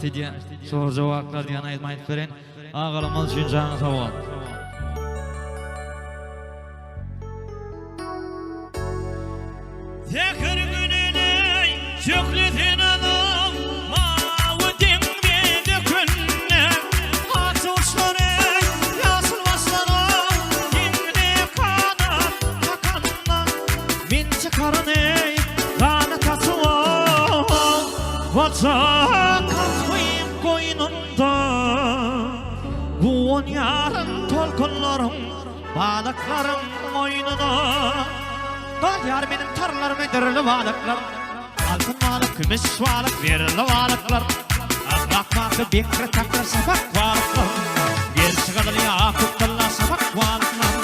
açtı diye soru cevaplar diye aytmayıp beren ağalımız üçün canı sağ ol. Tekir gününe şükredin adam mavi dengede künne atılışları yazılmazlara dinle kanat takanla min çıkarını kanat atıyor vatsa kalkayım koynunda bu on yarın tolkunlarım balıklarım boynuna yar benim tarlalarım ödürlü balıklar altın balık, gümüş balık, verili balıklar akmakmakı bekre takır sabak balıklar yer çıkarılı yakıp kılla sabak balıklar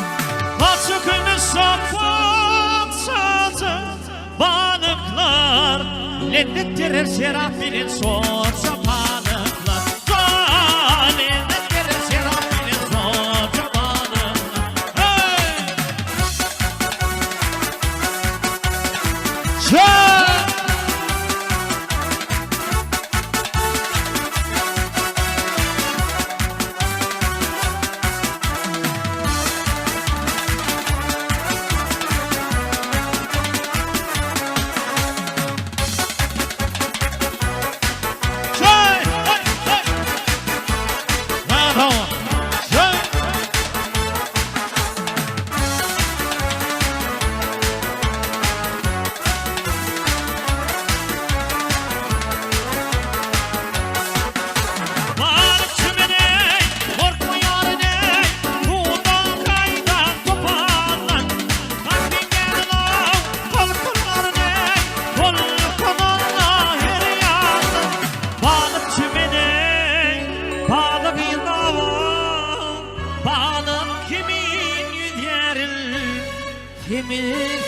açık önü sabak sazı balıklar lennettirir serafinin sorsa balıklar lennettirir serafinin sorsa balıklar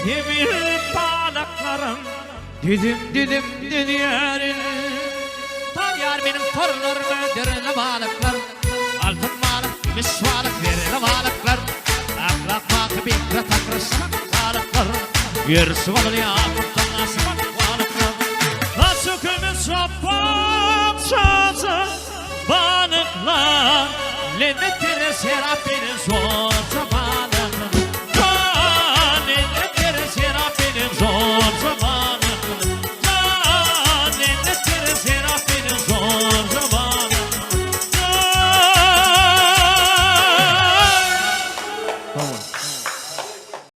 Himil balıklarım Düdüm düdüm düdüyerin Tam yar benim torunlarım ödürlü balıklar Altın balık, gümüş balık, verili balıklar Aklak bakı bekre takır sabak balıklar Yer sıvalı yakıptan sabak balıklar Nasıl gümüş sabak sazı balıklar Lennettirir serafinin sorsa balıklar